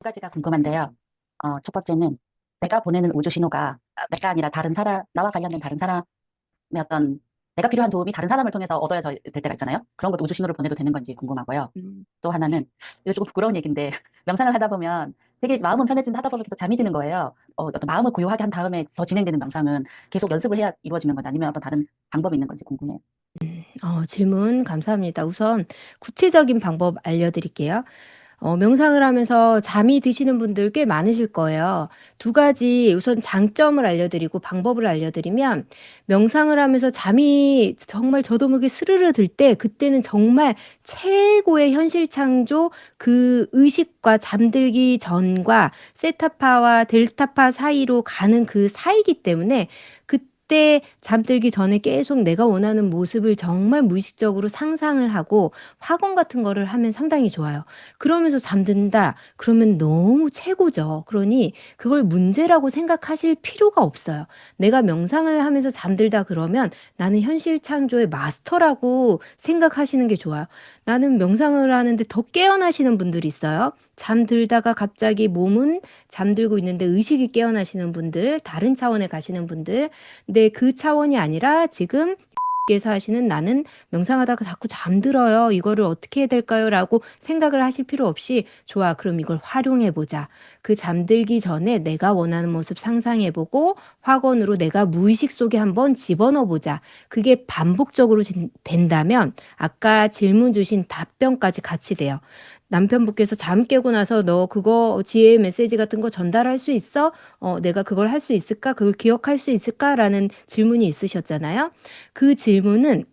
두 가지가 궁금한데요. 첫 번째는 내가 보내는 우주 신호가 내가 아니라 다른 사람, 나와 관련된 다른 사람의 어떤 내가 필요한 도움이 다른 사람을 통해서 얻어야 될 때가 있잖아요. 그런 것도 우주 신호를 보내도 되는 건지 궁금하고요. 음. 또 하나는 이거 조금 부끄러운 얘기인데 명상을 하다 보면 되게 마음은 편해진 하다 보면 계속 잠이 드는 거예요. 어떤 마음을 고요하게 한 다음에 더 진행되는 명상은 계속 연습을 해야 이루어지는 건지 아니면 어떤 다른 방법이 있는 건지 궁금해요. 질문 감사합니다. 우선 구체적인 방법 알려드릴게요. 명상을 하면서 잠이 드시는 분들 꽤 많으실 거예요. 두 가지 우선 장점을 알려드리고 방법을 알려드리면 명상을 하면서 잠이 정말 저도 모르게 스르르 들 때 그때는 정말 최고의 현실 창조 그 의식과 잠들기 전과 세타파와 델타파 사이로 가는 그 사이기 때문에 그때 잠들기 전에 계속 내가 원하는 모습을 정말 무의식적으로 상상을 하고 확언 같은 거를 하면 상당히 좋아요. 그러면서 잠든다. 그러면 너무 최고죠. 그러니 그걸 문제라고 생각하실 필요가 없어요. 내가 명상을 하면서 잠들다 그러면 나는 현실 창조의 마스터라고 생각하시는 게 좋아요. 나는 명상을 하는데 더 깨어나시는 분들이 있어요. 잠들다가 갑자기 몸은 잠들고 있는데 의식이 깨어나시는 분들, 다른 차원에 가시는 분들. 근데 그 차원이 아니라 지금 께서 하시는 나는 명상하다가 자꾸 잠들어요. 이거를 어떻게 해야 될까요? 라고 생각을 하실 필요 없이 좋아. 그럼 이걸 활용해 보자. 그 잠들기 전에 내가 원하는 모습 상상해 보고 확언으로 내가 무의식 속에 한번 집어넣어 보자. 그게 반복적으로 된다면 아까 질문 주신 답변까지 같이 돼요. 남편분께서 잠 깨고 나서 너 그거 지혜 메시지 같은 거 전달할 수 있어? 내가 그걸 할 수 있을까? 그걸 기억할 수 있을까? 라는 질문이 있으셨잖아요. 그 질문은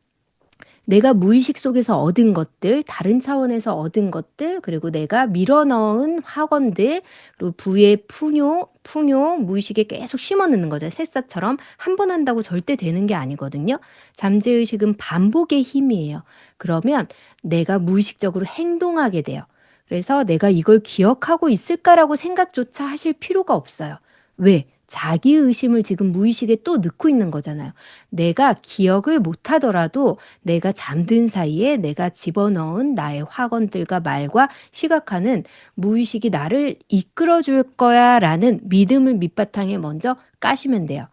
내가 무의식 속에서 얻은 것들, 다른 차원에서 얻은 것들, 그리고 내가 밀어넣은 학원들, 그리고 부의 풍요, 무의식에 계속 심어 넣는 거죠. 새싹처럼 한 번 한다고 절대 되는 게 아니거든요. 잠재의식은 반복의 힘이에요. 그러면 내가 무의식적으로 행동하게 돼요. 그래서 내가 이걸 기억하고 있을까라고 생각조차 하실 필요가 없어요. 왜? 자기 의심을 지금 무의식에 또 넣고 있는 거잖아요. 내가 기억을 못 하더라도 내가 잠든 사이에 내가 집어넣은 나의 확언들과 말과 시각화는 무의식이 나를 이끌어 줄 거야 라는 믿음을 밑바탕에 먼저 까시면 돼요.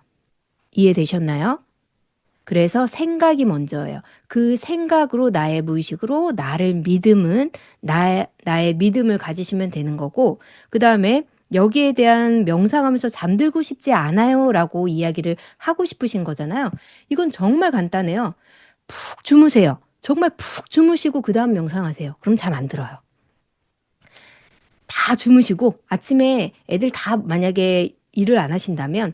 이해되셨나요? 그래서 생각이 먼저예요. 그 생각으로 나의 무의식으로 나를 믿음은 나의 믿음을 가지시면 되는 거고, 그 다음에 여기에 대한 명상하면서 잠들고 싶지 않아요 라고 이야기를 하고 싶으신 거잖아요. 이건 정말 간단해요. 푹 주무세요. 정말 푹 주무시고 그 다음 명상하세요. 그럼 잠 안 들어요. 다 주무시고 아침에 애들 다 만약에 일을 하신다면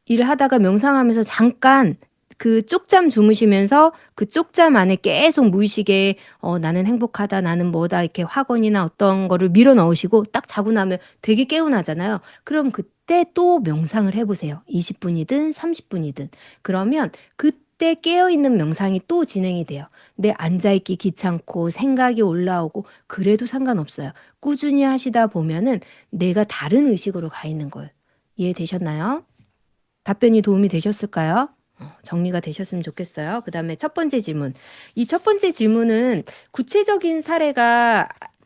일을 하다가 명상하면서 잠깐 그 쪽잠 주무시면서 그 쪽잠 안에 계속 무의식에 나는 행복하다, 나는 뭐다 이렇게 확언이나 어떤 거를 밀어 넣으시고 딱 자고 나면 되게 개운하잖아요. 그럼 그때 또 명상을 해보세요. 20분이든 30분이든. 그러면 그때 깨어있는 명상이 또 진행이 돼요. 근데 앉아있기 귀찮고 생각이 올라오고 그래도 상관없어요. 꾸준히 하시다 보면은 내가 다른 의식으로 가 있는 거예요. 이해되셨나요? 답변이 도움이 되셨을까요? 정리가 되셨으면 좋겠어요. 그 다음에 첫 번째 질문. 이 첫 번째 질문은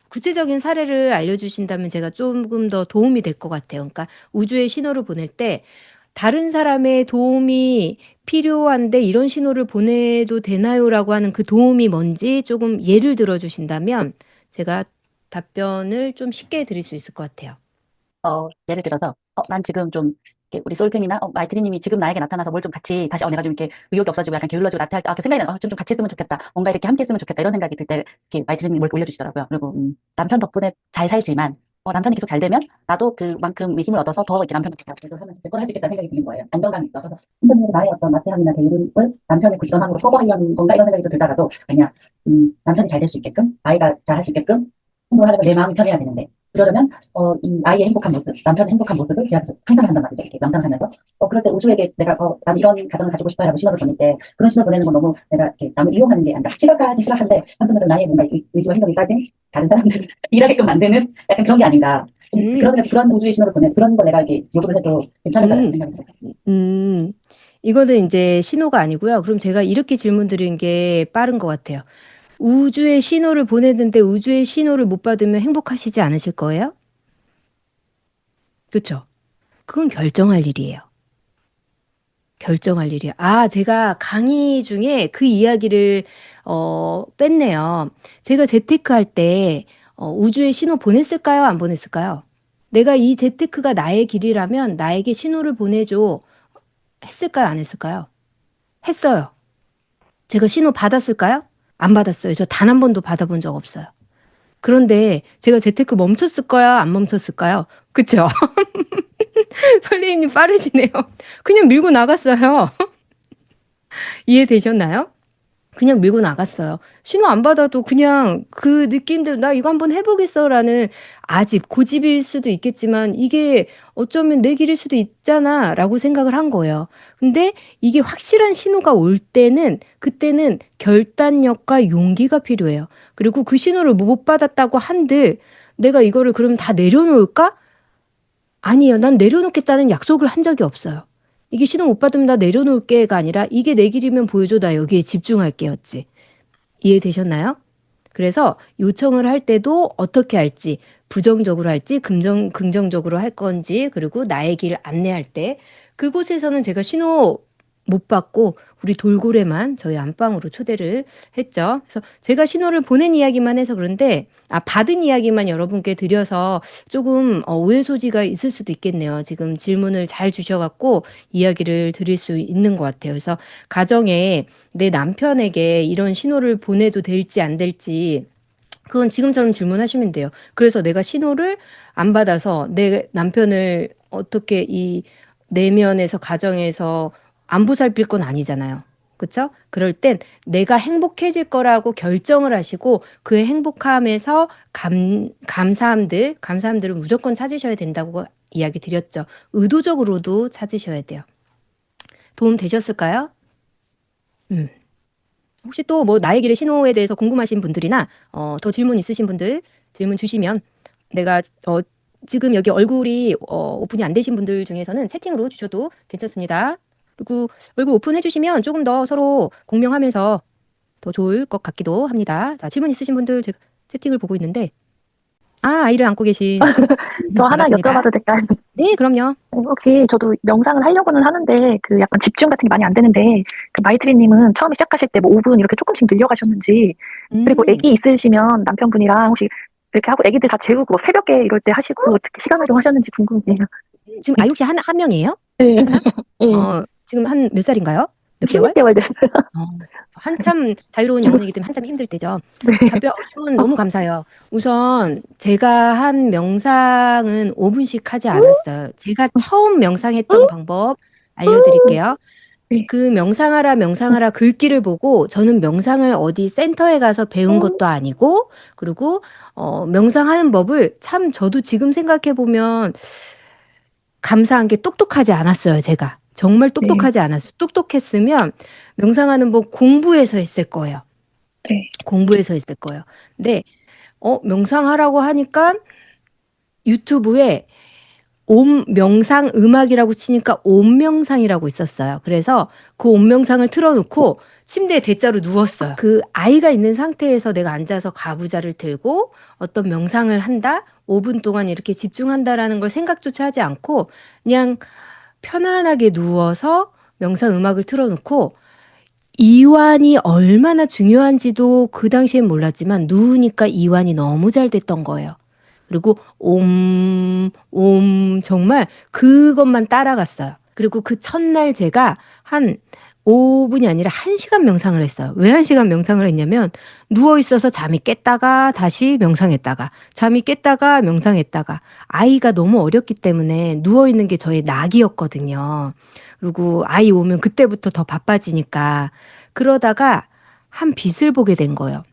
구체적인 사례를 알려주신다면 제가 조금 더 도움이 될 것 같아요. 그러니까 우주의 신호를 보낼 때 다른 사람의 도움이 필요한데 이런 신호를 보내도 되나요? 라고 하는 그 도움이 뭔지 조금 예를 들어 주신다면 제가 답변을 좀 쉽게 드릴 수 있을 것 같아요. 예를 들어서, 난 지금 좀, 이렇게 우리 솔템이나, 마이트리님이 지금 나에게 나타나서 뭘 좀 같이, 다시, 내가 좀 이렇게 의욕이 없어지고 약간 게을러지고 나태할 때, 그 생각이 나, 좀 같이 했으면 좋겠다. 뭔가 이렇게 함께 했으면 좋겠다. 이런 생각이 들 때, 이렇게 마이트리님이 뭘 올려주시더라고요. 그리고, 남편 덕분에 잘 살지만, 남편이 계속 잘 되면, 나도 그만큼의 힘을 얻어서 더 이렇게 남편 덕분에 앞으로 하면 될 걸 할 수 있겠다는 생각이 드는 거예요. 안정감이 있어서. 한편으로 나의 어떤 나태함이나 게으름을 남편의 부지런함으로 커버하려는 건가 이런 생각이 또 들다가도, 그냥, 남편이 잘 될 수 있게끔, 아이가 잘 할 수 있게끔, 행동을 하려면 내 마음이 편해야 되는데, 그러려면 이 아이의 행복한 모습, 남편의 행복한 모습을 제가 계속 상상한단 말이죠. 이렇게 명상하면서. 그럴 때 우주에게 내가 난 이런 가정을 가지고 싶어요라고 신호를 보낼 때 그런 신호를 보내는 건 너무 내가 이렇게 남을 이용하는 게 아니라 시각화하기 시작한데 한편으로는 나의 뭔가 의지와 행동이 빠진 다른 사람들을 일하게끔 만드는 약간 그런 게 아닌가. 음, 그러면 그런 우주의 신호를 보내 그런 걸 내가 이렇게 요구를 해도 괜찮을 거라는 음, 생각이 들어요. 이거는 이제 신호가 아니고요. 그럼 제가 이렇게 질문 드리는 게 빠른 것 같아요. 우주에 신호를 보내는데 우주의 신호를 못 받으면 행복하시지 않으실 거예요? 그렇죠? 그건 결정할 일이에요. 결정할 일이에요. 아, 제가 강의 중에 그 이야기를 뺐네요. 제가 재테크할 때 우주에 신호 보냈을까요? 안 보냈을까요? 내가 이 재테크가 나의 길이라면 나에게 신호를 보내줘. 했을까요? 안 했을까요? 했어요. 제가 신호 받았을까요? 안 받았어요. 저 단 한 번도 받아본 적 없어요. 그런데 제가 재테크 멈췄을까요? 안 멈췄을까요? 그쵸? 설리님 빠르시네요. 그냥 밀고 나갔어요. 이해되셨나요? 그냥 밀고 나갔어요. 신호 안 받아도 그냥 그 느낌대로 나 이거 한번 해보겠어라는 아집, 고집일 수도 있겠지만 이게 어쩌면 내 길일 수도 있잖아 라고 생각을 한 거예요. 근데 이게 확실한 신호가 올 때는 그때는 결단력과 용기가 필요해요. 그리고 그 신호를 못 받았다고 한들 내가 이거를 그럼 다 내려놓을까? 아니에요. 난 내려놓겠다는 약속을 한 적이 없어요. 이게 신호 못 받으면 나 내려놓을게가 아니라 이게 내 길이면 보여줘. 나 여기에 집중할게였지. 이해되셨나요? 그래서 요청을 할 때도 어떻게 할지, 부정적으로 할지, 긍정적으로 할 건지, 그리고 나의 길 안내할 때, 그곳에서는 제가 신호 못 받고 우리 돌고래만 저희 안방으로 초대를 했죠. 그래서 제가 신호를 보낸 이야기만 해서 그런데, 받은 이야기만 여러분께 드려서 조금 오해 소지가 있을 수도 있겠네요. 지금 질문을 잘 주셔갖고 이야기를 드릴 수 있는 것 같아요. 그래서 가정에 내 남편에게 이런 신호를 보내도 될지 안 될지 그건 지금처럼 질문하시면 돼요. 그래서 내가 신호를 안 받아서 내 남편을 어떻게 이 내면에서 가정에서 안 보살필 건 아니잖아요. 그렇죠? 그럴 땐 내가 행복해질 거라고 결정을 하시고 그 행복함에서 감사함들을 무조건 찾으셔야 된다고 이야기 드렸죠. 의도적으로도 찾으셔야 돼요. 도움 되셨을까요? 음. 혹시 또 뭐 나의 길의 신호에 대해서 궁금하신 분들이나 더 질문 있으신 분들 질문 주시면 내가 지금 여기 얼굴이 오픈이 안 되신 분들 중에서는 채팅으로 주셔도 괜찮습니다. 그리고 얼굴 오픈해 주시면 조금 더 서로 공명하면서 더 좋을 것 같기도 합니다. 자, 질문 있으신 분들 제가 채팅을 보고 있는데 아이를 안고 계신 저 하나 반갑습니다. 여쭤봐도 될까요? 네, 그럼요. 혹시 저도 명상을 하려고는 하는데 그 약간 집중 같은 게 많이 안 되는데 그 마이트리님은 처음에 시작하실 때 뭐 5분 이렇게 조금씩 늘려가셨는지 그리고 음. 아기 있으시면 남편분이랑 혹시 이렇게 하고 아기들 다 재우고 뭐 새벽에 이럴 때 하시고 어떻게 시간 활용하셨는지 궁금해요. 지금 아이 혹시 한 명이에요? 네. 한 명? 네. 지금 한 몇 살인가요? 몇 개월? 16개월 됐어요. 한참 자유로운 영혼이기 때문에 한참 힘들 때죠. 네. 질문 너무 감사해요. 우선 제가 한 명상은 5분씩 하지 않았어요. 제가 처음 명상했던 방법 알려드릴게요. 네. 그 명상하라 글귀를 보고 저는 명상을 어디 센터에 가서 배운 것도 아니고 그리고 명상하는 법을 참 저도 지금 생각해 보면 감사한 게 똑똑하지 않았어요, 제가. 정말 똑똑하지 않았어요. 똑똑했으면 명상하는 법 공부해서 했을 거예요. 네. 공부해서 했을 거예요. 근데 명상하라고 하니까 유튜브에 명상 음악이라고 치니까 옴명상이라고 있었어요. 그래서 그 옴명상을 틀어놓고 침대에 대자로 누웠어요. 그 아이가 있는 상태에서 내가 앉아서 가부좌를 들고 어떤 명상을 한다? 5분 동안 이렇게 집중한다라는 걸 생각조차 하지 않고 그냥 편안하게 누워서 명상 음악을 틀어놓고 이완이 얼마나 중요한지도 그 당시엔 몰랐지만 누우니까 이완이 너무 잘 됐던 거예요. 그리고 정말 그것만 따라갔어요. 그리고 그 첫날 제가 한 5분이 아니라 1시간 명상을 했어요. 왜 1시간 명상을 했냐면 누워 있어서 잠이 깼다가 다시 명상했다가 잠이 깼다가 명상했다가 아이가 너무 어렸기 때문에 누워 있는 게 저의 낙이었거든요. 그리고 아이 오면 그때부터 더 바빠지니까 그러다가 한 빛을 보게 된 거예요.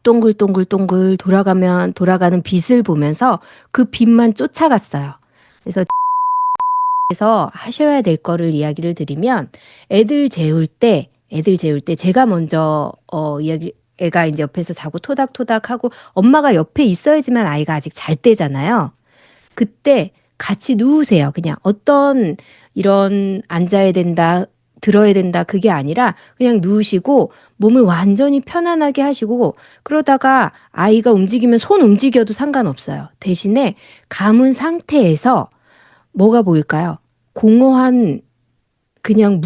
동글동글동글 돌아가는 빛을 보면서 그 빛만 쫓아갔어요. 그래서 하셔야 될 거를 이야기를 드리면 애들 재울 때 제가 먼저 애가 이제 옆에서 자고 토닥토닥하고 엄마가 옆에 있어야지만 아이가 아직 잘 때잖아요. 그때 같이 누우세요. 그냥 어떤 이런 앉아야 된다, 들어야 된다 그게 아니라 그냥 누우시고 몸을 완전히 편안하게 하시고 그러다가 아이가 움직이면 손 움직여도 상관없어요. 대신에 감은 상태에서 뭐가 보일까요? 공허한 그냥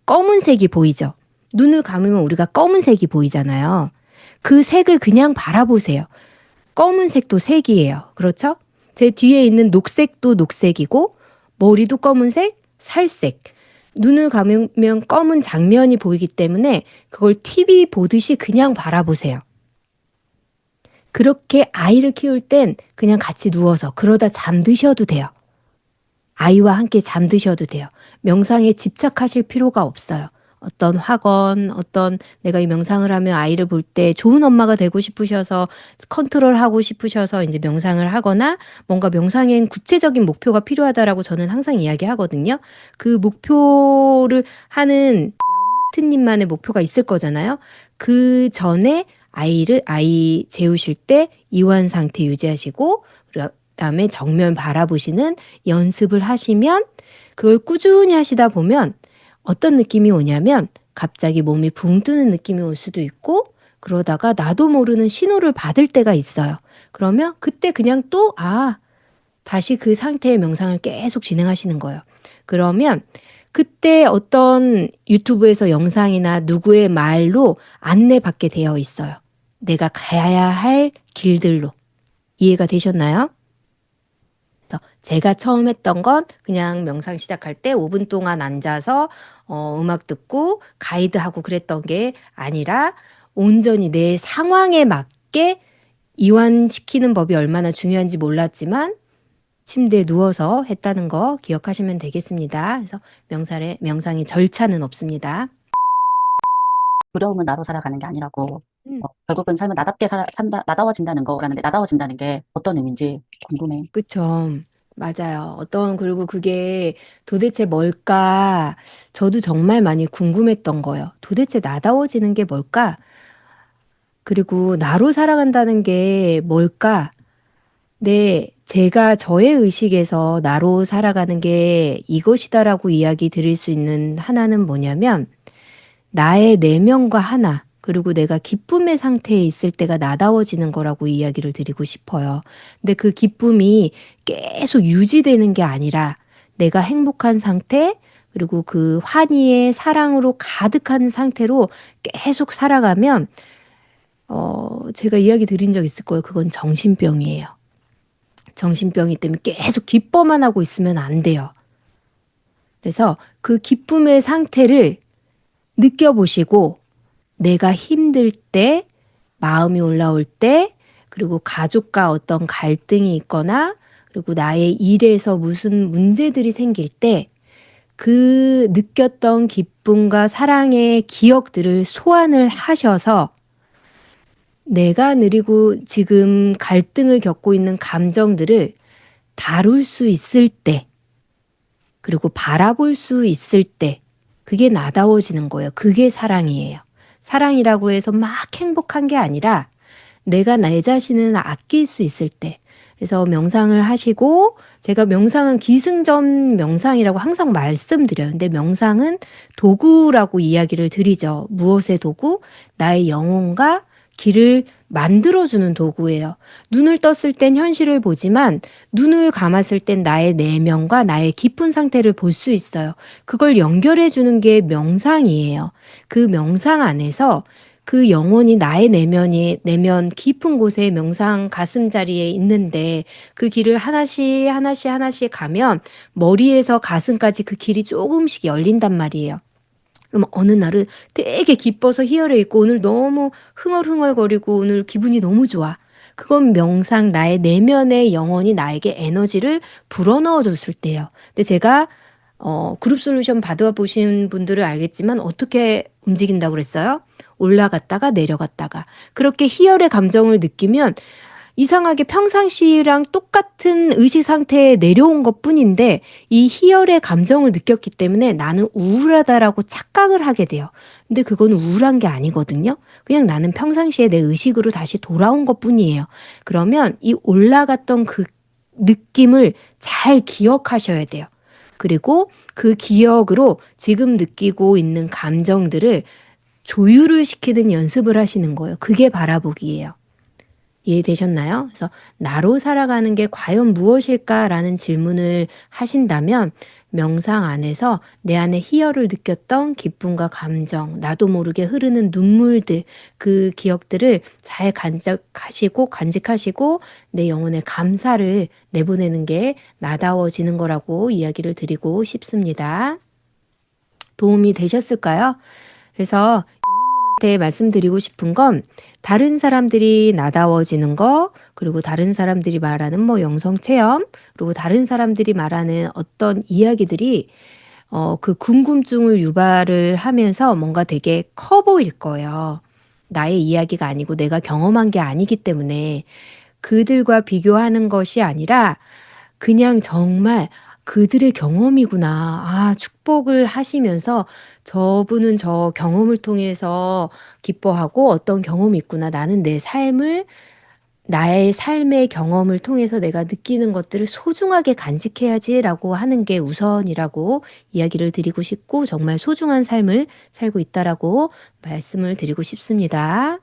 검은색이 보이죠. 눈을 감으면 우리가 검은색이 보이잖아요. 그 색을 그냥 바라보세요. 검은색도 색이에요. 그렇죠? 제 뒤에 있는 녹색도 녹색이고 머리도 검은색, 살색. 눈을 감으면 검은 장면이 보이기 때문에 그걸 TV 보듯이 그냥 바라보세요. 그렇게 아이를 키울 땐 그냥 같이 누워서 그러다 잠드셔도 돼요. 아이와 함께 잠드셔도 돼요. 명상에 집착하실 필요가 없어요. 어떤 학원, 내가 이 명상을 하면 아이를 볼 때 좋은 엄마가 되고 싶으셔서 컨트롤하고 싶으셔서 이제 명상을 하거나 뭔가 명상엔 구체적인 목표가 필요하다라고 저는 항상 이야기하거든요. 그 목표를 하는 하트님만의 목표가 있을 거잖아요. 그 전에 아이 재우실 때 이완 상태 유지하시고 그다음에 정면 바라보시는 연습을 하시면 그걸 꾸준히 하시다 보면 어떤 느낌이 오냐면 갑자기 몸이 붕 뜨는 느낌이 올 수도 있고 그러다가 나도 모르는 신호를 받을 때가 있어요. 그러면 그때 그냥 또 다시 그 상태의 명상을 계속 진행하시는 거예요. 그러면 그때 어떤 유튜브에서 영상이나 누구의 말로 안내받게 되어 있어요. 내가 가야 할 길들로. 이해가 되셨나요? 제가 처음 했던 건 그냥 명상 시작할 때 5분 동안 앉아서 음악 듣고 가이드하고 그랬던 게 아니라 온전히 내 상황에 맞게 이완시키는 법이 얼마나 중요한지 몰랐지만 침대에 누워서 했다는 거 기억하시면 되겠습니다. 그래서 명상의 절차는 없습니다. 두려움은 나로 살아가는 게 아니라고. 결국은 삶은 나답게 산다, 나다워진다는 거라는데 나다워진다는 게 어떤 의미인지 궁금해. 그쵸. 맞아요. 그리고 그게 도대체 뭘까? 저도 정말 많이 궁금했던 거예요. 도대체 나다워지는 게 뭘까? 그리고 나로 살아간다는 게 뭘까? 제가 저의 의식에서 나로 살아가는 게 이것이다라고 이야기 드릴 수 있는 하나는 뭐냐면, 나의 내면과 하나, 그리고 내가 기쁨의 상태에 있을 때가 나다워지는 거라고 이야기를 드리고 싶어요. 근데 그 기쁨이 계속 유지되는 게 아니라 내가 행복한 상태, 그리고 그 환희의 사랑으로 가득한 상태로 계속 살아가면, 제가 이야기 드린 적 있을 거예요. 그건 정신병이에요. 정신병이 때문에 계속 기뻐만 하고 있으면 안 돼요. 그래서 그 기쁨의 상태를 느껴보시고 내가 힘들 때, 마음이 올라올 때, 그리고 가족과 어떤 갈등이 있거나 그리고 나의 일에서 무슨 문제들이 생길 때 그 느꼈던 기쁨과 사랑의 기억들을 소환을 하셔서 내가 누리고 지금 갈등을 겪고 있는 감정들을 다룰 수 있을 때, 그리고 바라볼 수 있을 때, 그게 나다워지는 거예요. 그게 사랑이에요. 사랑이라고 해서 막 행복한 게 아니라 내가 내 자신을 아낄 수 있을 때. 그래서 명상을 하시고, 제가 명상은 기승전 명상이라고 항상 말씀드려요. 근데 명상은 도구라고 이야기를 드리죠. 무엇의 도구? 나의 영혼과 길을 만들어주는 도구예요. 눈을 떴을 땐 현실을 보지만 눈을 감았을 땐 나의 내면과 나의 깊은 상태를 볼 수 있어요. 그걸 연결해주는 게 명상이에요. 그 명상 안에서 그 영혼이 나의 내면 깊은 곳에 명상 가슴자리에 있는데 그 길을 하나씩 가면 머리에서 가슴까지 그 길이 조금씩 열린단 말이에요. 그럼 어느 날은 되게 기뻐서 희열해 있고 오늘 너무 흥얼흥얼거리고 오늘 기분이 너무 좋아. 그건 명상 나의 내면의 영혼이 나에게 에너지를 불어넣어 줬을 때예요. 근데 제가 그룹 솔루션 받아보신 분들은 알겠지만 어떻게 움직인다고 그랬어요? 올라갔다가 내려갔다가. 그렇게 희열의 감정을 느끼면 이상하게 평상시랑 똑같은 의식 상태에 내려온 것 뿐인데 이 희열의 감정을 느꼈기 때문에 나는 우울하다라고 착각을 하게 돼요. 근데 그건 우울한 게 아니거든요. 그냥 나는 평상시에 내 의식으로 다시 돌아온 것 뿐이에요. 그러면 이 올라갔던 그 느낌을 잘 기억하셔야 돼요. 그리고 그 기억으로 지금 느끼고 있는 감정들을 조율을 시키는 연습을 하시는 거예요. 그게 바라보기예요. 이해되셨나요? 그래서 나로 살아가는 게 과연 무엇일까라는 질문을 하신다면 명상 안에서 내 안에 희열을 느꼈던 기쁨과 감정, 나도 모르게 흐르는 눈물들, 그 기억들을 잘 간직하시고 내 영혼에 감사를 내보내는 게 나다워지는 거라고 이야기를 드리고 싶습니다. 도움이 되셨을까요? 그래서 윤미님한테 말씀드리고 싶은 건 다른 사람들이 나다워지는 거, 그리고 다른 사람들이 말하는 뭐 영성 체험, 그리고 다른 사람들이 말하는 어떤 이야기들이 그 궁금증을 유발을 하면서 뭔가 되게 커 보일 거예요. 나의 이야기가 아니고 내가 경험한 게 아니기 때문에 그들과 비교하는 것이 아니라 그냥 정말 그들의 경험이구나. 아, 축복을 하시면서 저분은 저 경험을 통해서 기뻐하고 어떤 경험이 있구나. 나는 나의 삶의 경험을 통해서 내가 느끼는 것들을 소중하게 간직해야지라고 하는 게 우선이라고 이야기를 드리고 싶고 정말 소중한 삶을 살고 있다라고 말씀을 드리고 싶습니다.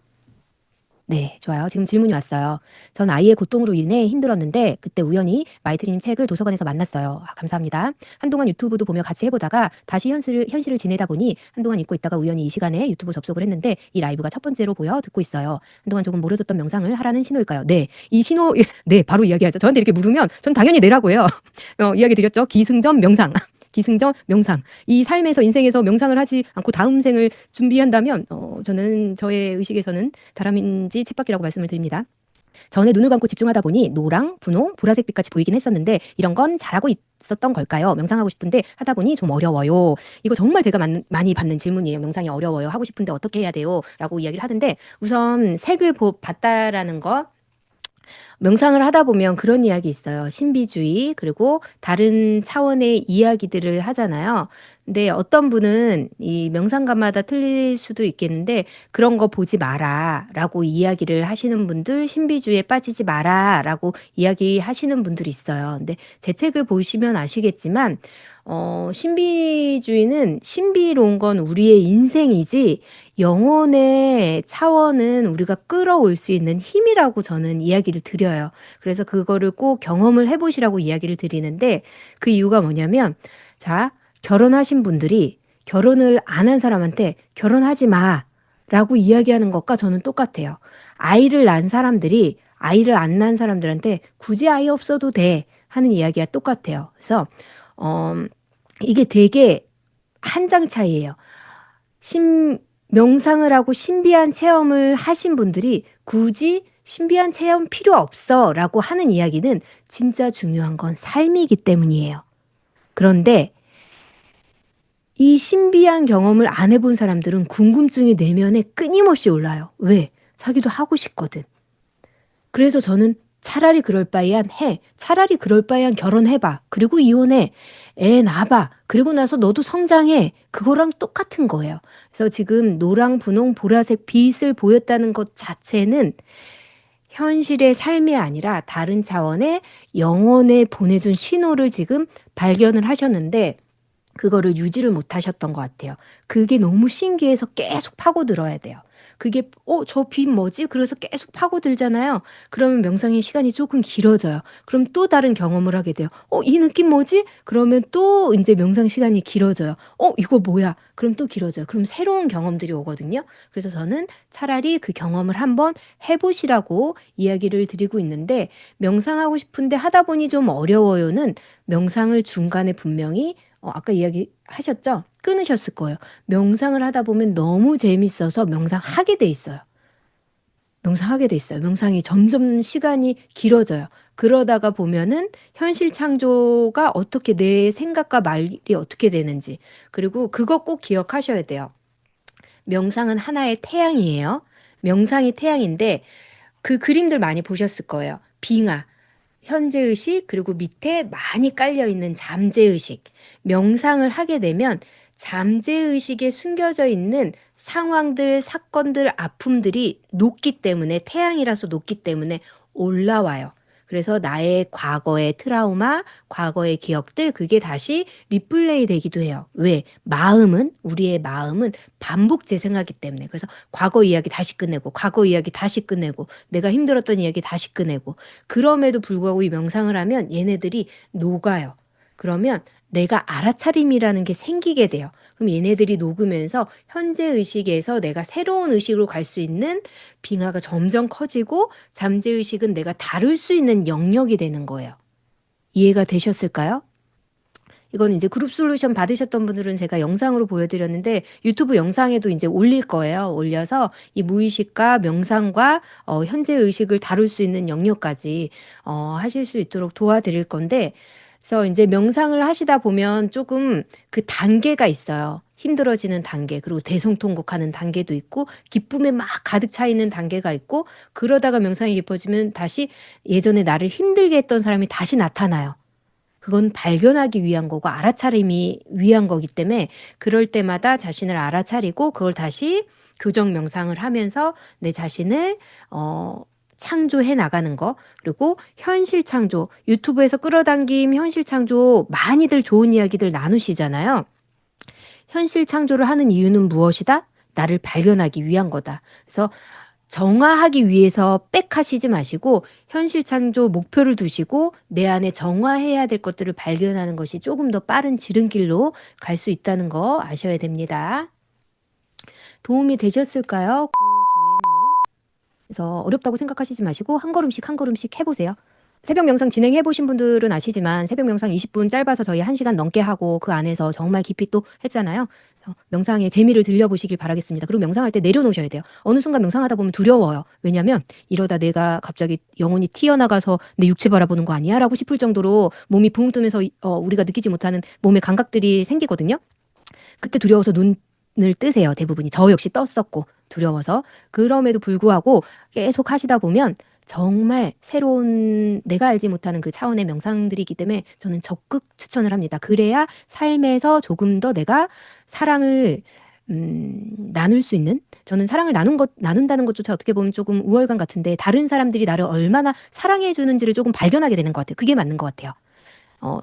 네, 좋아요. 지금 질문이 왔어요. 전 아이의 고통으로 인해 힘들었는데 그때 우연히 마이트리님 책을 도서관에서 만났어요. 아, 감사합니다. 한동안 유튜브도 보며 같이 해보다가 다시 현실을 지내다 보니 한동안 잊고 있다가 우연히 이 시간에 유튜브 접속을 했는데 이 라이브가 첫 번째로 보여 듣고 있어요. 한동안 조금 모르셨던 명상을 하라는 신호일까요? 네, 이 신호, 네, 바로 이야기하죠. 저한테 이렇게 물으면 전 당연히 내라고 해요. 이야기 드렸죠. 기승전 명상. 기승전 명상. 이 삶에서 인생에서 명상을 하지 않고 다음 생을 준비한다면 저는 저의 의식에서는 다람인지 쳇바퀴라고 말씀을 드립니다. 전에 눈을 감고 집중하다 보니 노랑, 분홍, 보라색 빛같이 보이긴 했었는데 이런 건 잘하고 있었던 걸까요? 명상하고 싶은데 하다 보니 좀 어려워요. 이거 정말 제가 많이 받는 질문이에요. 명상이 어려워요. 하고 싶은데 어떻게 해야 돼요? 라고 이야기를 하던데 우선 색을 봤다라는 거 명상을 하다 보면 그런 이야기 있어요. 신비주의, 그리고 다른 차원의 이야기들을 하잖아요. 근데 어떤 분은 이 명상가마다 틀릴 수도 있겠는데 그런 거 보지 마라 라고 이야기를 하시는 분들, 신비주의에 빠지지 마라 라고 이야기하시는 분들이 있어요. 근데 제 책을 보시면 아시겠지만 신비주의는 신비로운 건 우리의 인생이지 영혼의 차원은 우리가 끌어올 수 있는 힘이라고 저는 이야기를 드려요. 그래서 그거를 꼭 경험을 해보시라고 이야기를 드리는데 그 이유가 뭐냐면 자, 결혼하신 분들이 결혼을 안 한 사람한테 결혼하지 마 라고 이야기하는 것과 저는 똑같아요. 아이를 낳은 사람들이 아이를 안 낳은 사람들한테 굳이 아이 없어도 돼 하는 이야기가 똑같아요. 그래서 이게 되게 한 장 차이예요. 명상을 하고 신비한 체험을 하신 분들이 굳이 신비한 체험 필요 없어 라고 하는 이야기는 진짜 중요한 건 삶이기 때문이에요. 그런데 이 신비한 경험을 안 해본 사람들은 궁금증이 내면에 끊임없이 올라요. 왜? 자기도 하고 싶거든. 그래서 저는 차라리 그럴 바에한 차라리 그럴 바에한 결혼해봐. 그리고 이혼해. 애 낳아봐. 그리고 나서 너도 성장해. 그거랑 똑같은 거예요. 그래서 지금 노랑, 분홍, 보라색 빛을 보였다는 것 자체는 현실의 삶이 아니라 다른 차원의 영혼에 보내준 신호를 지금 발견을 하셨는데 그거를 유지를 못 하셨던 것 같아요. 그게 너무 신기해서 계속 파고들어야 돼요. 그게 저 빛 뭐지? 그래서 계속 파고들잖아요. 그러면 명상의 시간이 조금 길어져요. 그럼 또 다른 경험을 하게 돼요. 이 느낌 뭐지? 그러면 또 이제 명상 시간이 길어져요. 이거 뭐야? 그럼 또 길어져요. 그럼 새로운 경험들이 오거든요. 그래서 저는 차라리 그 경험을 한번 해보시라고 이야기를 드리고 있는데 명상하고 싶은데 하다 보니 좀 어려워요는 명상을 중간에 분명히 아까 이야기하셨죠? 끊으셨을 거예요. 명상을 하다 보면 너무 재밌어서 명상하게 돼 있어요. 명상하게 돼 있어요. 명상이 점점 시간이 길어져요. 그러다가 보면은 현실 창조가 어떻게 내 생각과 말이 어떻게 되는지 그리고 그거 꼭 기억하셔야 돼요. 명상은 하나의 태양이에요. 명상이 태양인데 그 그림들 많이 보셨을 거예요. 빙하. 현재의식 그리고 밑에 많이 깔려있는 잠재의식 명상을 하게 되면 잠재의식에 숨겨져 있는 상황들, 사건들, 아픔들이 높기 때문에 태양이라서 높기 때문에 올라와요. 그래서 나의 과거의 트라우마, 과거의 기억들, 그게 다시 리플레이 되기도 해요. 왜? 우리의 마음은 반복 재생하기 때문에. 그래서 과거 이야기 다시 끝내고, 과거 이야기 다시 끝내고, 내가 힘들었던 이야기 다시 끝내고, 그럼에도 불구하고 이 명상을 하면 얘네들이 녹아요. 그러면 내가 알아차림이라는 게 생기게 돼요. 그럼 얘네들이 녹으면서 현재 의식에서 내가 새로운 의식으로 갈 수 있는 빙하가 점점 커지고 잠재 의식은 내가 다룰 수 있는 영역이 되는 거예요. 이해가 되셨을까요? 이건 이제 그룹 솔루션 받으셨던 분들은 제가 영상으로 보여드렸는데 유튜브 영상에도 이제 올릴 거예요. 올려서 이 무의식과 명상과 현재 의식을 다룰 수 있는 영역까지 하실 수 있도록 도와드릴 건데, 그래서 이제 명상을 하시다 보면 조금 그 단계가 있어요. 힘들어지는 단계, 그리고 대성통곡하는 단계도 있고, 기쁨에 막 가득 차 있는 단계가 있고, 그러다가 명상이 깊어지면 다시 예전에 나를 힘들게 했던 사람이 다시 나타나요. 그건 발견하기 위한 거고 알아차림이 위한 거기 때문에 그럴 때마다 자신을 알아차리고 그걸 다시 교정 명상을 하면서 내 자신을 창조해 나가는 거, 그리고 현실 창조, 유튜브에서 끌어당김 현실 창조 많이들 좋은 이야기들 나누시잖아요. 현실 창조를 하는 이유는 무엇이다? 나를 발견하기 위한 거다. 그래서 정화하기 위해서 빽하시지 마시고 현실 창조 목표를 두시고 내 안에 정화해야 될 것들을 발견하는 것이 조금 더 빠른 지름길로 갈 수 있다는 거 아셔야 됩니다. 도움이 되셨을까요? 구도혜님. 그래서 어렵다고 생각하시지 마시고 한 걸음씩 한 걸음씩 해보세요. 새벽 명상 진행해 보신 분들은 아시지만 새벽 명상 20분 짧아서 저희 1시간 넘게 하고 그 안에서 정말 깊이 또 했잖아요. 명상의 재미를 들려보시길 바라겠습니다. 그리고 명상할 때 내려놓으셔야 돼요. 어느 순간 명상하다 보면 두려워요. 왜냐하면 이러다 내가 갑자기 영혼이 튀어나가서 내 육체 바라보는 거 아니야? 라고 싶을 정도로 몸이 붕 뜨면서 우리가 느끼지 못하는 몸의 감각들이 생기거든요. 그때 두려워서 눈을 뜨세요. 대부분이. 저 역시 떴었고 두려워서. 그럼에도 불구하고 계속 하시다 보면 정말 새로운 내가 알지 못하는 그 차원의 명상들이기 때문에 저는 적극 추천을 합니다. 그래야 삶에서 조금 더 내가 사랑을 나눌 수 있는, 저는 사랑을 나눈다는 것조차 어떻게 보면 조금 우월감 같은데 다른 사람들이 나를 얼마나 사랑해 주는지를 조금 발견하게 되는 것 같아요. 그게 맞는 것 같아요.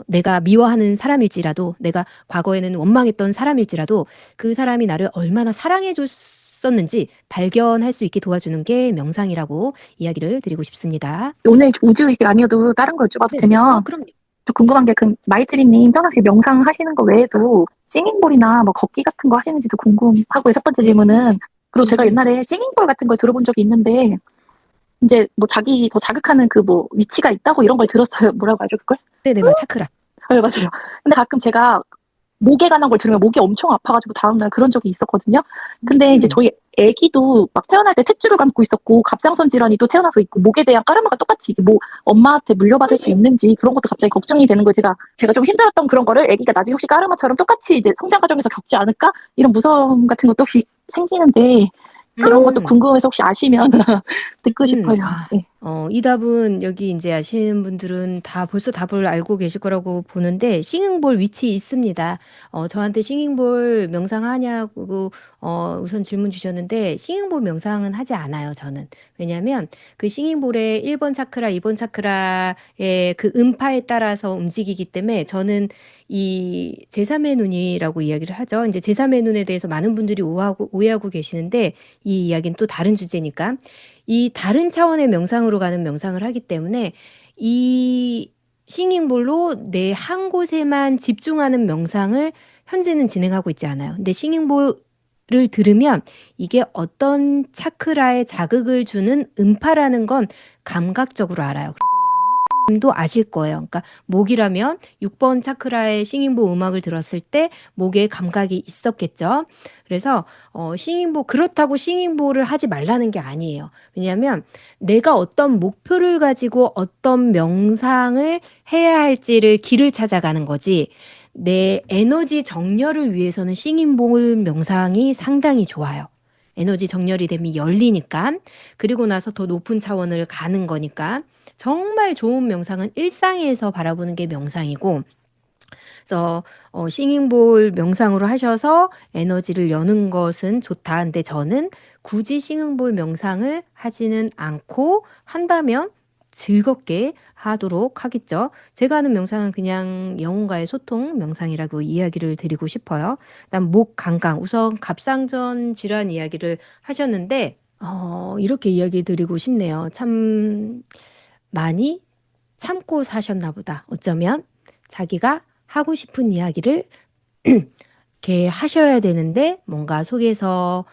내가 미워하는 사람일지라도, 내가 과거에는 원망했던 사람일지라도 그 사람이 나를 얼마나 사랑해 줬었는지 발견할 수 있게 도와주는 게 명상이라고 이야기를 드리고 싶습니다. 오늘 우주의식 아니어도 다른 거 여쭤봐도 네. 되면 그럼요. 저 궁금한 게 그 마이트리님 평상시 명상 하시는 거 외에도 싱잉볼이나 뭐 걷기 같은 거 하시는지도 궁금하고요. 첫 번째 질문은. 그리고 제가 옛날에 싱잉볼 같은 걸 들어본 적이 있는데 이제 뭐 자기 더 자극하는 그 뭐 위치가 있다고 이런 걸 들었어요. 뭐라고 하죠 그걸? 네네, 차크라. 네, 맞아요. 근데 가끔 제가 목에 관한 걸 들으면 목이 엄청 아파가지고 다음날 그런 적이 있었거든요. 근데 이제 저희 애기도 막 태어날 때 탯줄을 감고 있었고 갑상선 질환이 또 태어나서 있고 목에 대한 까르마가 똑같이 이게 뭐 엄마한테 물려받을 수 있는지 그런 것도 갑자기 걱정이 되는 거예요. 제가 좀 힘들었던 그런 거를 애기가 나중에 혹시 까르마처럼 똑같이 이제 성장 과정에서 겪지 않을까? 이런 무서움 같은 것도 혹시 생기는데 그런 것도 궁금해서 혹시 아시면 듣고 싶어요. 네. 이 답은 여기 이제 아시는 분들은 다 벌써 답을 알고 계실 거라고 보는데 싱잉볼 위치 있습니다. 저한테 싱잉볼 명상하냐고 우선 질문 주셨는데 싱잉볼 명상은 하지 않아요, 저는. 왜냐하면 그 싱잉볼의 1번 차크라, 2번 차크라의 그 음파에 따라서 움직이기 때문에 저는 이 제3의 눈이라고 이야기를 하죠. 이제 제3의 눈에 대해서 많은 분들이 오해하고 계시는데 이 이야기는 또 다른 주제니까 이 다른 차원의 명상으로 가는 명상을 하기 때문에 이 싱잉볼로 내 한 곳에만 집중하는 명상을 현재는 진행하고 있지 않아요. 근데 싱잉볼을 들으면 이게 어떤 차크라에 자극을 주는 음파라는 건 감각적으로 알아요. 그래서 님도 아실 거예요. 그러니까 목이라면 6번 차크라의 싱잉보 음악을 들었을 때 목에 감각이 있었겠죠. 그래서 그렇다고 싱잉보를 하지 말라는 게 아니에요. 왜냐하면 내가 어떤 목표를 가지고 어떤 명상을 해야 할지를 길을 찾아가는 거지, 내 에너지 정렬을 위해서는 싱잉볼 명상이 상당히 좋아요. 에너지 정렬이 되면 열리니까, 그리고 나서 더 높은 차원을 가는 거니까. 정말 좋은 명상은 일상에서 바라보는 게 명상이고, 그래서 싱잉볼 명상으로 하셔서 에너지를 여는 것은 좋다. 근데 저는 굳이 싱잉볼 명상을 하지는 않고, 한다면 즐겁게 하도록 하겠죠. 제가 하는 명상은 그냥 영혼과의 소통 명상이라고 이야기를 드리고 싶어요. 그다음 목 강강, 우선 갑상선 질환 이야기를 하셨는데 이렇게 이야기 드리고 싶네요. 참 많이 참고 사셨나 보다. 어쩌면 자기가 하고 싶은 이야기를 이렇게 하셔야 되는데 뭔가 속에서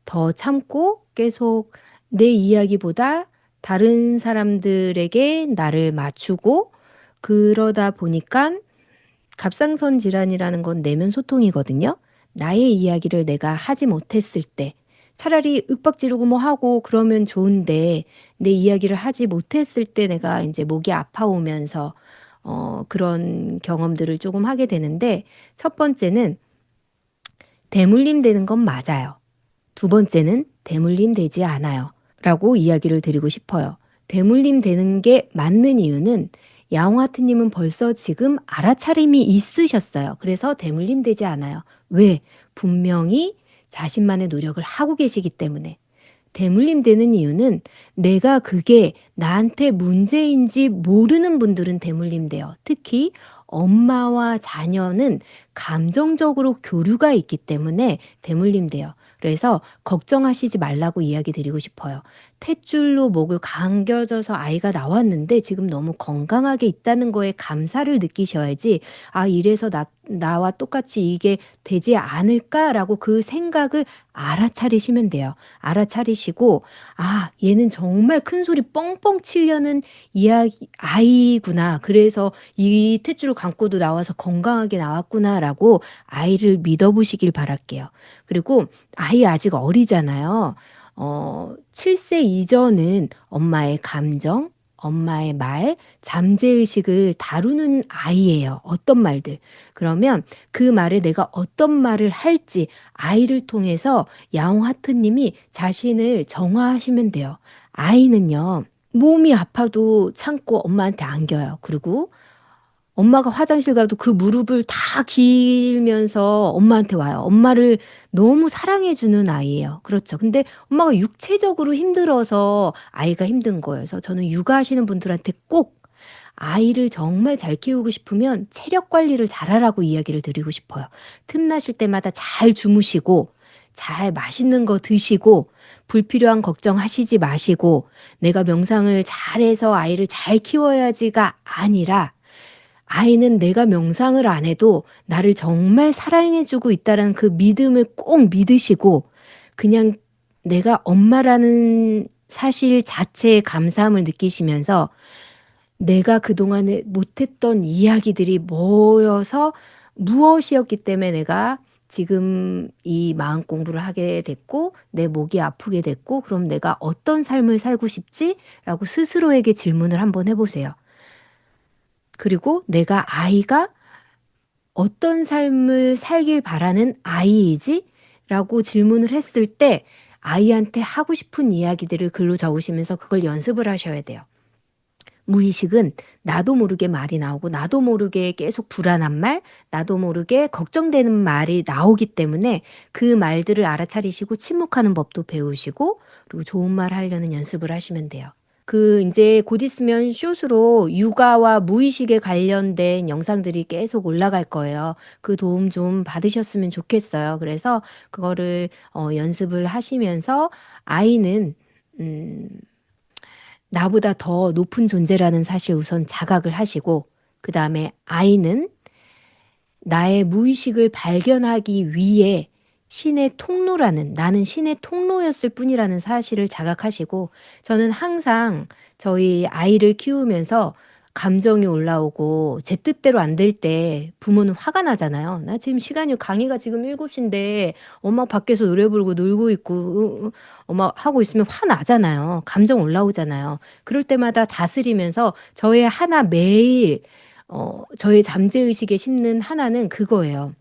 더 참고 계속 내 이야기보다 다른 사람들에게 나를 맞추고 그러다 보니까 갑상선 질환이라는 건 내면 소통이거든요. 나의 이야기를 내가 하지 못했을 때 차라리 윽박 지르고 뭐 하고 그러면 좋은데 내 이야기를 하지 못했을 때 내가 이제 목이 아파오면서 그런 경험들을 조금 하게 되는데 첫 번째는 대물림 되는 건 맞아요. 두 번째는 대물림 되지 않아요. 라고 이야기를 드리고 싶어요. 대물림 되는 게 맞는 이유는 야옹하트님은 벌써 지금 알아차림이 있으셨어요. 그래서 대물림 되지 않아요. 왜? 분명히 자신만의 노력을 하고 계시기 때문에. 대물림 되는 이유는 내가 그게 나한테 문제인지 모르는 분들은 대물림 돼요. 특히 엄마와 자녀는 감정적으로 교류가 있기 때문에 대물림 돼요. 그래서 걱정하시지 말라고 이야기 드리고 싶어요. 탯줄로 목을 감겨져서 아이가 나왔는데 지금 너무 건강하게 있다는 거에 감사를 느끼셔야지 이래서 나와 똑같이 이게 되지 않을까라고 그 생각을 알아차리시면 돼요. 알아차리시고 얘는 정말 큰 소리 뻥뻥 치려는 아이구나. 그래서 이 탯줄을 감고도 나와서 건강하게 나왔구나라고 아이를 믿어보시길 바랄게요. 그리고 아이 아직 어리잖아요. 7세 이전은 엄마의 감정, 엄마의 말, 잠재의식을 다루는 아이예요. 어떤 말들. 그러면 그 말에 내가 어떤 말을 할지 아이를 통해서 야옹하트님이 자신을 정화하시면 돼요. 아이는요, 몸이 아파도 참고 엄마한테 안겨요. 그리고 엄마가 화장실 가도 그 무릎을 다 길면서 엄마한테 와요. 엄마를 너무 사랑해주는 아이예요. 그렇죠. 근데 엄마가 육체적으로 힘들어서 아이가 힘든 거예요. 그래서 저는 육아하시는 분들한테 꼭 아이를 정말 잘 키우고 싶으면 체력 관리를 잘하라고 이야기를 드리고 싶어요. 틈나실 때마다 잘 주무시고 잘 맛있는 거 드시고 불필요한 걱정하시지 마시고 내가 명상을 잘해서 아이를 잘 키워야지가 아니라 아이는 내가 명상을 안 해도 나를 정말 사랑해주고 있다는 그 믿음을 꼭 믿으시고 그냥 내가 엄마라는 사실 자체에 감사함을 느끼시면서 내가 그동안에 못했던 이야기들이 모여서 무엇이었기 때문에 내가 지금 이 마음 공부를 하게 됐고 내 목이 아프게 됐고 그럼 내가 어떤 삶을 살고 싶지? 라고 스스로에게 질문을 한번 해보세요. 그리고 내가 아이가 어떤 삶을 살길 바라는 아이이지? 라고 질문을 했을 때 아이한테 하고 싶은 이야기들을 글로 적으시면서 그걸 연습을 하셔야 돼요. 무의식은 나도 모르게 말이 나오고 나도 모르게 계속 불안한 말, 나도 모르게 걱정되는 말이 나오기 때문에 그 말들을 알아차리시고 침묵하는 법도 배우시고 그리고 좋은 말 하려는 연습을 하시면 돼요. 이제 곧 있으면 숏으로 육아와 무의식에 관련된 영상들이 계속 올라갈 거예요. 그 도움 좀 받으셨으면 좋겠어요. 그래서 그거를 연습을 하시면서 아이는 나보다 더 높은 존재라는 사실 우선 자각을 하시고 그 다음에 아이는 나의 무의식을 발견하기 위해 신의 통로라는 나는 신의 통로였을 뿐이라는 사실을 자각하시고 저는 항상 저희 아이를 키우면서 감정이 올라오고 제 뜻대로 안 될 때 부모는 화가 나잖아요. 나 지금 시간이 강의가 지금 7시인데 엄마 밖에서 노래 부르고 놀고 있고 엄마 하고 있으면 화 나잖아요. 감정 올라오잖아요. 그럴 때마다 다스리면서 저의 하나 매일 저의 잠재의식에 심는 하나는 그거예요.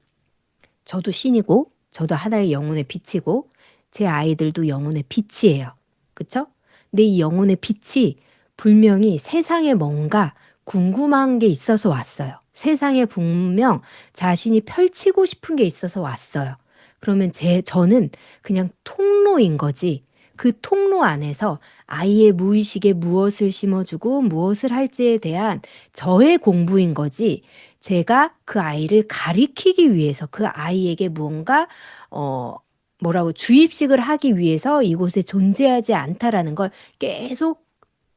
저도 신이고 저도 하나의 영혼의 빛이고 제 아이들도 영혼의 빛이에요. 그쵸? 근데 이 영혼의 빛이 분명히 세상에 뭔가 궁금한 게 있어서 왔어요. 세상에 분명 자신이 펼치고 싶은 게 있어서 왔어요. 그러면 저는 그냥 통로인 거지 그 통로 안에서 아이의 무의식에 무엇을 심어주고 무엇을 할지에 대한 저의 공부인 거지, 제가 그 아이를 가리키기 위해서 그 아이에게 무언가 어 뭐라고 주입식을 하기 위해서 이곳에 존재하지 않다라는 걸 계속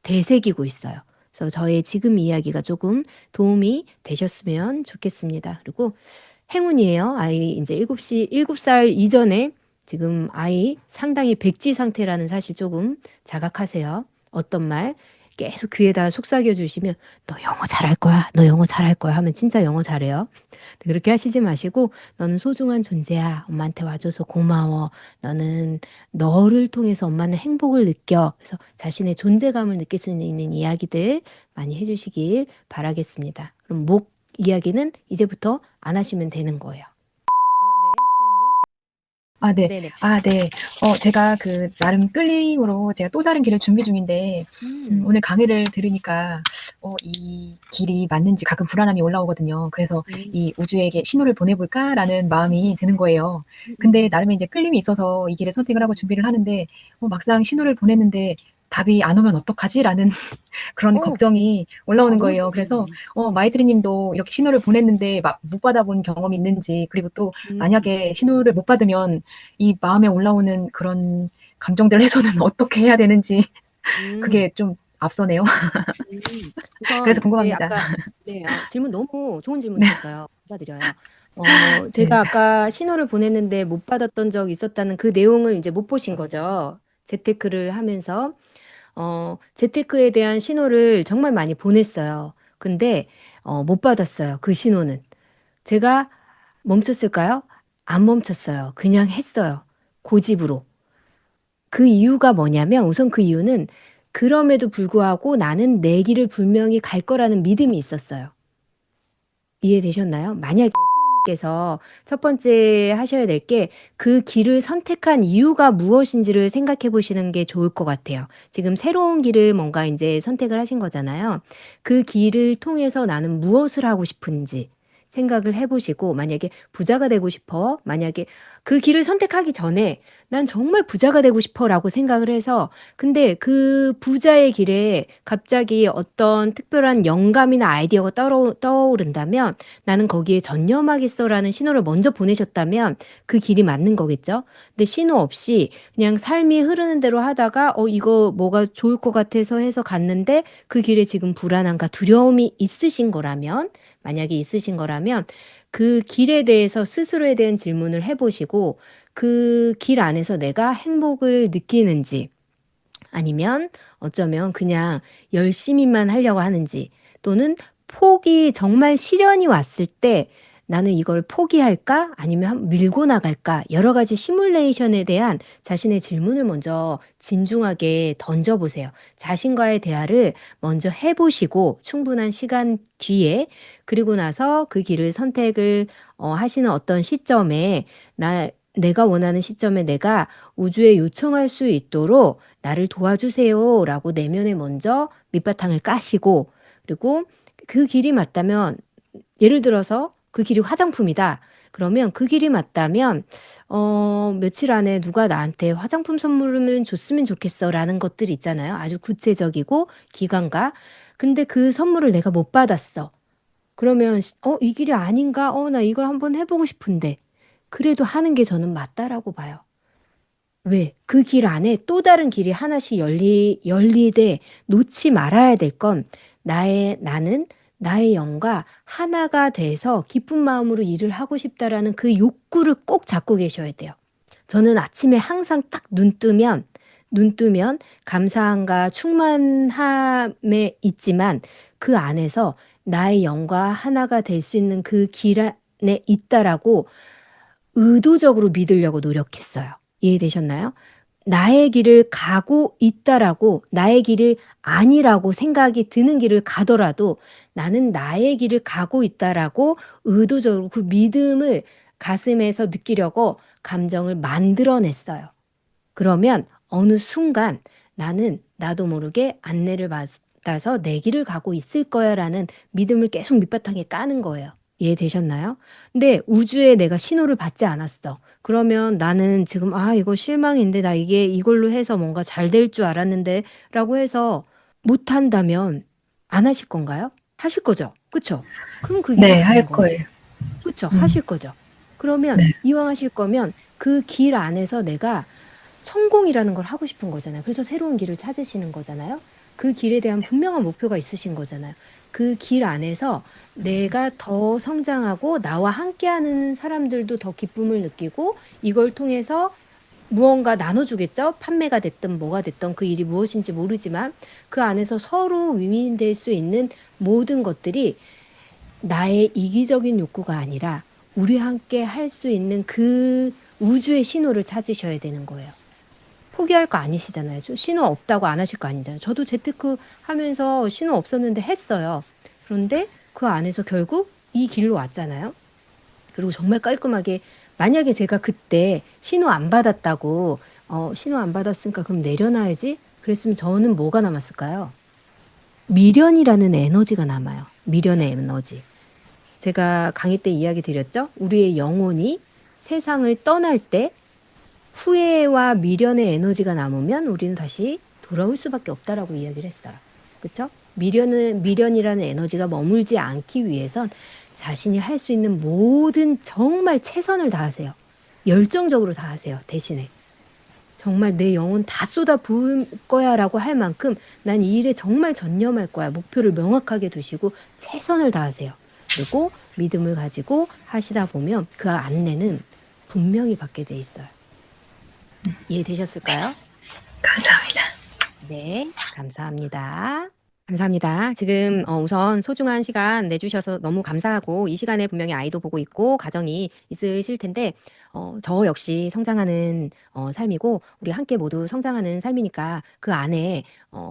되새기고 있어요. 그래서 저의 지금 이야기가 조금 도움이 되셨으면 좋겠습니다. 그리고 행운이에요. 아이 이제 7살 이전에 지금 아이 상당히 백지 상태라는 사실 조금 자각하세요. 어떤 말 계속 귀에다 속삭여 주시면 너 영어 잘할 거야. 너 영어 잘할 거야 하면 진짜 영어 잘해요. 그렇게 하시지 마시고 너는 소중한 존재야. 엄마한테 와줘서 고마워. 너는 너를 통해서 엄마는 행복을 느껴. 그래서 자신의 존재감을 느낄 수 있는 이야기들 많이 해주시길 바라겠습니다. 그럼 목 이야기는 이제부터 안 하시면 되는 거예요. 아, 네. 네네. 네. 제가 나름 끌림으로 제가 또 다른 길을 준비 중인데, 오늘 강의를 들으니까, 이 길이 맞는지 가끔 불안함이 올라오거든요. 그래서 이 우주에게 신호를 보내볼까라는 마음이 드는 거예요. 근데 나름의 이제 끌림이 있어서 이 길을 선택을 하고 준비를 하는데, 막상 신호를 보냈는데 답이 안 오면 어떡하지라는 그런 걱정이 올라오는 거예요. 그래서 마이트리 님도 이렇게 신호를 보냈는데 못 받아본 경험이 있는지, 그리고 또 만약에 신호를 못 받으면 이 마음에 올라오는 그런 감정들 해소는 어떻게 해야 되는지 그게 좀 앞서네요. 우선 그래서 이제 궁금합니다. 아까 질문 너무 좋은 네. 질문이었어요. 감사드려요. 제가 아까 신호를 보냈는데 못 받았던 적 있었다는 그 내용을 이제 못 보신 거죠. 재테크를 하면서 재테크에 대한 신호를 정말 많이 보냈어요. 근데 못 받았어요. 그 신호는. 제가 멈췄을까요? 안 멈췄어요. 그냥 했어요. 고집으로. 그 이유가 뭐냐면 우선 그 이유는 그럼에도 불구하고 나는 내 길을 분명히 갈 거라는 믿음이 있었어요. 이해되셨나요? 만약에 수연님께서 첫 번째 하셔야 될 게 그 길을 선택한 이유가 무엇인지를 생각해 보시는 게 좋을 것 같아요. 지금 새로운 길을 뭔가 이제 선택을 하신 거잖아요. 그 길을 통해서 나는 무엇을 하고 싶은지 생각을 해보시고, 만약에 부자가 되고 싶어, 만약에 그 길을 선택하기 전에 난 정말 부자가 되고 싶어라고 생각을 해서, 근데 그 부자의 길에 갑자기 어떤 특별한 영감이나 아이디어가 떠오른다면 나는 거기에 전념하겠어라는 신호를 먼저 보내셨다면 그 길이 맞는 거겠죠. 근데 신호 없이 그냥 삶이 흐르는 대로 하다가 이거 뭐가 좋을 것 같아서 해서 갔는데 그 길에 지금 불안함과 두려움이 있으신 거라면, 만약에 있으신 거라면 그 길에 대해서 스스로에 대한 질문을 해보시고, 그 길 안에서 내가 행복을 느끼는지, 아니면 어쩌면 그냥 열심히만 하려고 하는지, 또는 정말 시련이 왔을 때 나는 이걸 포기할까? 아니면 밀고 나갈까? 여러 가지 시뮬레이션에 대한 자신의 질문을 먼저 진중하게 던져보세요. 자신과의 대화를 먼저 해보시고 충분한 시간 뒤에, 그리고 나서 그 길을 선택을 하시는 어떤 시점에 내가 원하는 시점에 내가 우주에 요청할 수 있도록 나를 도와주세요 라고 내면에 먼저 밑바탕을 까시고, 그리고 그 길이 맞다면, 예를 들어서 그 길이 화장품이다. 그러면 그 길이 맞다면 며칠 안에 누가 나한테 화장품 선물을 줬으면 좋겠어 라는 것들이 있잖아요. 아주 구체적이고 기간과. 근데 그 선물을 내가 못 받았어. 그러면 이 길이 아닌가? 나 이걸 한번 해보고 싶은데. 그래도 하는 게 저는 맞다라고 봐요. 왜? 그 길 안에 또 다른 길이 하나씩 열리되 놓지 말아야 될 건 나는 나의 영과 하나가 돼서 기쁜 마음으로 일을 하고 싶다라는 그 욕구를 꼭 잡고 계셔야 돼요. 저는 아침에 항상 딱 눈 뜨면 감사함과 충만함에 있지만 그 안에서 나의 영과 하나가 될 수 있는 그 길 안에 있다라고 의도적으로 믿으려고 노력했어요. 이해되셨나요? 나의 길을 가고 있다라고, 나의 길이 아니라고 생각이 드는 길을 가더라도 나는 나의 길을 가고 있다라고 의도적으로 그 믿음을 가슴에서 느끼려고 감정을 만들어냈어요. 그러면 어느 순간 나는 나도 모르게 안내를 받아서 내 길을 가고 있을 거야라는 믿음을 계속 밑바탕에 까는 거예요. 이해되셨나요? 근데 우주에 내가 신호를 받지 않았어. 그러면 나는 지금 이거 실망인데 나 이게 이걸로 해서 뭔가 잘 될 줄 알았는데 라고 해서 못한다면 안 하실 건가요? 하실 거죠? 그쵸? 그럼 그 길을 네, 할 가는 거예요. 거예요. 그쵸? 음, 하실 거죠? 그러면 네. 이왕 하실 거면 그 길 안에서 내가 성공이라는 걸 하고 싶은 거잖아요. 그래서 새로운 길을 찾으시는 거잖아요. 그 길에 대한 분명한 목표가 있으신 거잖아요. 그 길 안에서 내가 더 성장하고 나와 함께하는 사람들도 더 기쁨을 느끼고 이걸 통해서 무언가 나눠주겠죠? 판매가 됐든 뭐가 됐든 그 일이 무엇인지 모르지만 그 안에서 서로 윈윈될 수 있는 모든 것들이 나의 이기적인 욕구가 아니라 우리 함께 할 수 있는 그 우주의 신호를 찾으셔야 되는 거예요. 포기할 거 아니시잖아요. 신호 없다고 안 하실 거 아니잖아요. 저도 재테크 하면서 신호 없었는데 했어요. 그런데 그 안에서 결국 이 길로 왔잖아요. 그리고 정말 깔끔하게 만약에 제가 그때 신호 안 받았다고 신호 안 받았으니까 그럼 내려놔야지 그랬으면 저는 뭐가 남았을까요? 미련이라는 에너지가 남아요. 미련의 에너지. 제가 강의 때 이야기 드렸죠? 우리의 영혼이 세상을 떠날 때 후회와 미련의 에너지가 남으면 우리는 다시 돌아올 수밖에 없다라고 이야기를 했어요. 그쵸? 미련이라는 에너지가 머물지 않기 위해선 자신이 할 수 있는 모든 정말 최선을 다하세요. 열정적으로 다하세요. 대신에. 정말 내 영혼 다 쏟아 부을 거야 라고 할 만큼 난 이 일에 정말 전념할 거야. 목표를 명확하게 두시고 최선을 다하세요. 그리고 믿음을 가지고 하시다 보면 그 안내는 분명히 받게 돼 있어요. 이해되셨을까요? 감사합니다. 네, 감사합니다. 감사합니다. 지금 우선 소중한 시간 내주셔서 너무 감사하고 이 시간에 분명히 아이도 보고 있고 가정이 있으실 텐데 저 역시 성장하는 삶이고 우리 함께 모두 성장하는 삶이니까 그 안에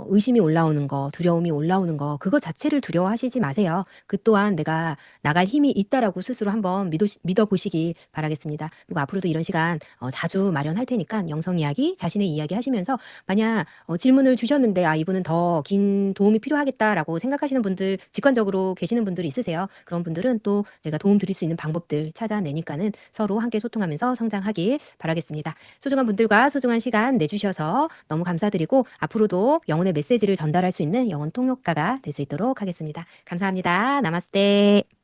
의심이 올라오는 거, 두려움이 올라오는 거 그거 자체를 두려워하시지 마세요. 그 또한 내가 나갈 힘이 있다라고 스스로 한번 믿어보시길 바라겠습니다. 그리고 앞으로도 이런 시간 자주 마련할 테니까 영성 이야기, 자신의 이야기 하시면서 만약 질문을 주셨는데 이분은 더 긴 도움이 필요하겠다라고 생각하시는 분들 직관적으로 계시는 분들이 있으세요. 그런 분들은 또 제가 도움 드릴 수 있는 방법들 찾아내니까는 서로 함께 소통하면서 성장하길 바라겠습니다. 소중한 분들과 소중한 시간 내주셔서 너무 감사드리고 앞으로도 영혼의 메시지를 전달할 수 있는 영혼 통역가가 될 수 있도록 하겠습니다. 감사합니다. 나마스테.